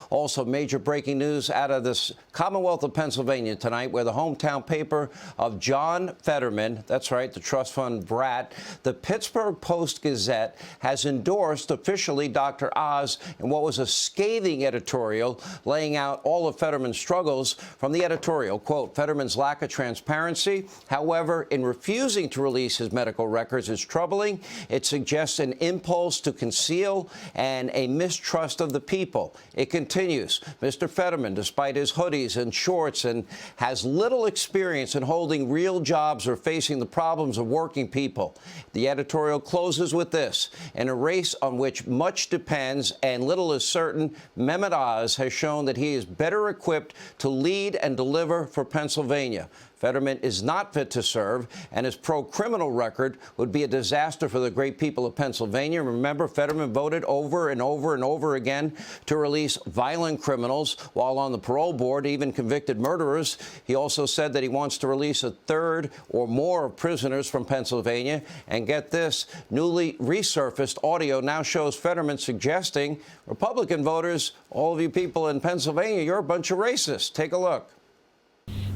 Also, major breaking news out of this Commonwealth of Pennsylvania tonight, where the hometown paper of John Fetterman, that's right, the trust fund brat, the Pittsburgh Post-Gazette, has endorsed officially Dr. Oz in what was a scathing editorial laying out all of Fetterman's struggles. From the editorial, quote, Fetterman's lack of transparency, however, in refusing to release his medical records is troubling. It suggests an impulse to conceal and a mistrust of the people. It continues, Mr. Fetterman, despite his hoodies and shorts, and has little experience in holding real jobs or facing the problems of working people. The editorial closes with this. In a race on which much depends and little is certain, Mehmet Oz has shown that he is better equipped to lead and deliver for Pennsylvania. Fetterman is not fit to serve, and his pro-criminal record would be a disaster for the great people of Pennsylvania. Remember, Fetterman voted over and over and over again to release violent criminals while on the parole board, even convicted murderers. He also said that he wants to release a third or more of prisoners from Pennsylvania. And get this, newly resurfaced audio now shows Fetterman suggesting, Republican voters, all of you people in Pennsylvania, you're a bunch of racists. Take a look.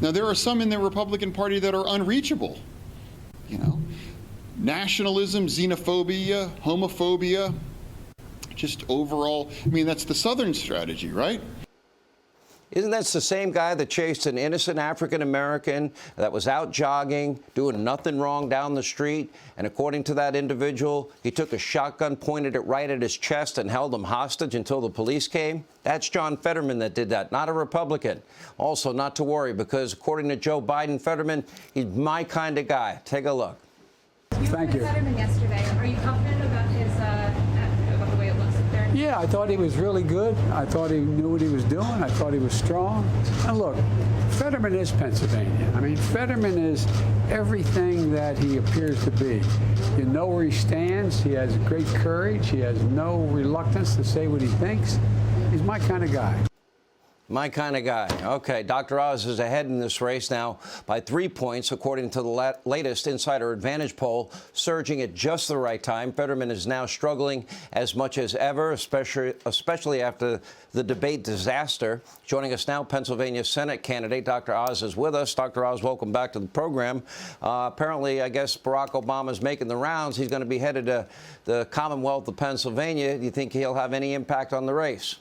Now, there are some in the Republican Party that are unreachable. You know, nationalism, xenophobia, homophobia, just overall. I mean, that's the Southern strategy, right? Isn't that the same guy that chased an innocent African-American that was out jogging, doing nothing wrong down the street? And according to that individual, he took a shotgun, pointed it right at his chest, and held him hostage until the police came? That's John Fetterman that did that, not a Republican. Also, not to worry, because according to Joe Biden, Fetterman, he's my kind of guy. Take a look. Thank you. Fetterman yesterday. Are you confident about his about the way it looks up there? Yeah, I thought he was really good. I thought he knew what he was doing. I thought he was strong. And look, Fetterman is Pennsylvania. I mean, Fetterman is everything that he appears to be. You know where he stands. He has great courage. He has no reluctance to say what he thinks. He's my kind of guy. My kind of guy. Okay, Dr. Oz is ahead in this race now by 3 points, according to the latest Insider Advantage poll, surging at just the right time. Fetterman is now struggling as much as ever, especially after the debate disaster. Joining us now, Pennsylvania Senate candidate Dr. Oz is with us. Dr. Oz, welcome back to the program. Apparently, I guess Barack Obama is making the rounds. He's going to be headed to the Commonwealth of Pennsylvania. Do you think he'll have any impact on the race?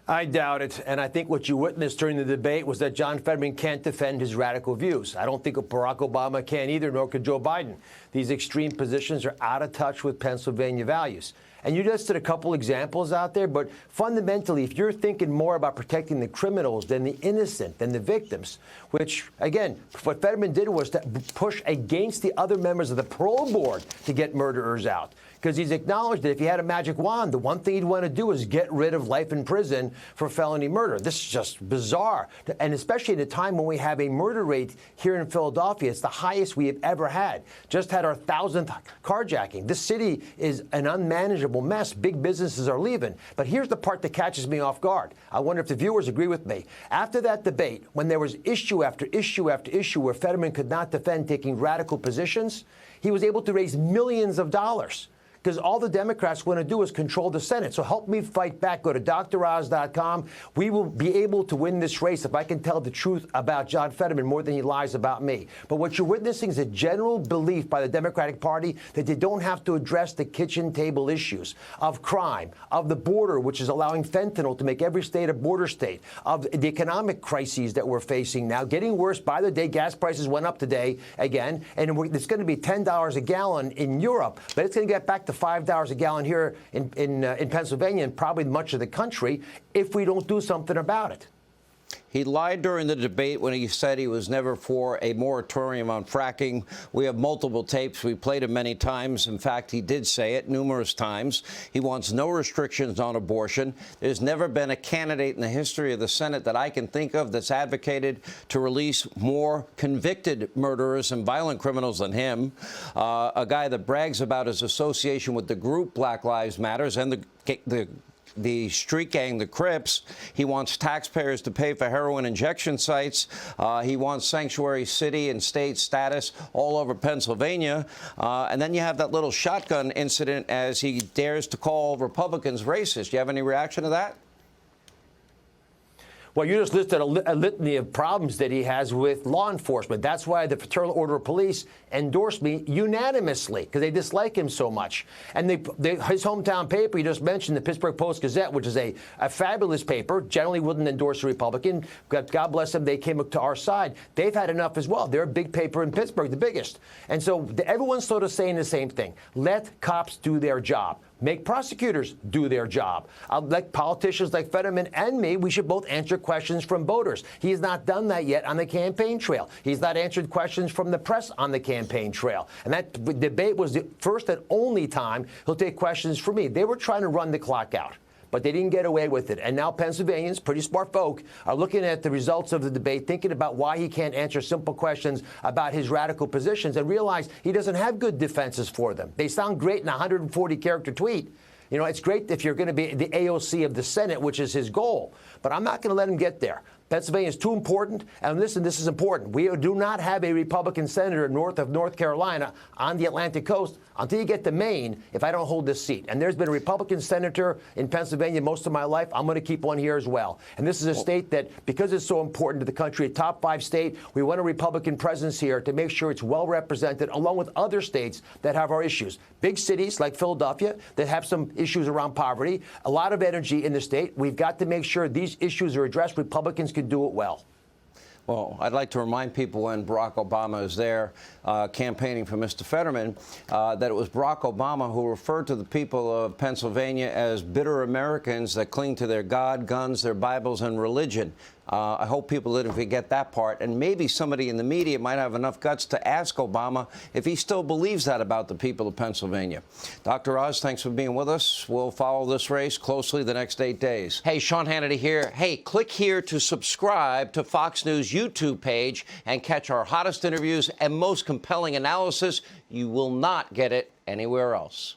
I doubt it, and I think what you witnessed during the debate was that John Fetterman can't defend his radical views. I don't think Barack Obama can either, nor could Joe Biden. These extreme positions are out of touch with Pennsylvania values. And you listed a couple examples out there, but fundamentally, if you're thinking more about protecting the criminals than the innocent, than the victims, which, again, what Fetterman did was to push against the other members of the parole board to get murderers out. Because he's acknowledged that if he had a magic wand, the one thing he'd want to do is get rid of life in prison for felony murder. This is just bizarre. And especially at a time when we have a murder rate here in Philadelphia, it's the highest we have ever had. Just had our 1,000th carjacking. This city is an unmanageable mess. Big businesses are leaving. But here's the part that catches me off guard. I wonder if the viewers agree with me. After that debate, when there was issue after issue after issue where Fetterman could not defend taking radical positions, he was able to raise millions of dollars. Because all the Democrats want to do is control the Senate. So help me fight back. Go to droz.com. We will be able to win this race if I can tell the truth about John Fetterman more than he lies about me. But what you're witnessing is a general belief by the Democratic Party that they don't have to address the kitchen table issues of crime, of the border, which is allowing fentanyl to make every state a border state, of the economic crises that we're facing now, getting worse by the day. Gas prices went up today again, and it's going to be $10 a gallon in Europe, but it's going to get back to $5 a gallon here in Pennsylvania and probably much of the country if we don't do something about it. He lied during the debate when he said he was never for a moratorium on fracking. We have multiple tapes. We played him many times. In fact, he did say it numerous times. He wants no restrictions on abortion. There's never been a candidate in the history of the Senate that I can think of that's advocated to release more convicted murderers and violent criminals than him. A guy that brags about his association with the group Black Lives Matters and the the street gang, the Crips. He wants taxpayers to pay for heroin injection sites. He wants sanctuary city and state status all over Pennsylvania. And then you have that little shotgun incident as he dares to call Republicans racist. Do you have any reaction to that? Well, you just listed a litany of problems that he has with law enforcement. That's why the Fraternal Order of Police endorsed me unanimously, because they dislike him so much. And his hometown paper, you just mentioned, the Pittsburgh Post-Gazette, which is a fabulous paper, generally wouldn't endorse a Republican. God bless them, they came up to our side. They've had enough as well. They're a big paper in Pittsburgh, the biggest. And so everyone's sort of saying the same thing. Let cops do their job. Make prosecutors do their job. Like politicians like Fetterman and me, we should both answer questions from voters. He has not done that yet on the campaign trail. He's not answered questions from the press on the campaign trail. And that debate was the first and only time he'll take questions from me. They were trying to run the clock out, but they didn't get away with it. And now Pennsylvanians, pretty smart folk, are looking at the results of the debate, thinking about why he can't answer simple questions about his radical positions, and realize he doesn't have good defenses for them. They sound great in a 140-character tweet. You know, it's great if you're going to be the AOC of the Senate, which is his goal. But I'm not going to let him get there. Pennsylvania is too important. And listen, this is important. We do not have a Republican senator north of North Carolina on the Atlantic coast until you get to Maine if I don't hold this seat. And there's been a Republican senator in Pennsylvania most of my life. I'm going to keep one here as well. And this is a state that, because it's so important to the country, a top 5 state, we want a Republican presence here to make sure it's well represented, along with other states that have our issues. Big cities like Philadelphia that have some issues around poverty, a lot of energy in the state. We've got to make sure these issues are addressed. Republicans can do it well. Well, I'd like to remind people when Barack Obama is there campaigning for Mr. Fetterman that it was Barack Obama who referred to the people of Pennsylvania as bitter Americans that cling to their God, guns, their Bibles, and religion. I hope people didn't forget that part. And maybe somebody in the media might have enough guts to ask Obama if he still believes that about the people of Pennsylvania. Dr. Oz, thanks for being with us. We'll follow this race closely the next 8 days. Hey, Sean Hannity here. Hey, click here to subscribe to Fox News YouTube page and catch our hottest interviews and most compelling analysis. You will not get it anywhere else.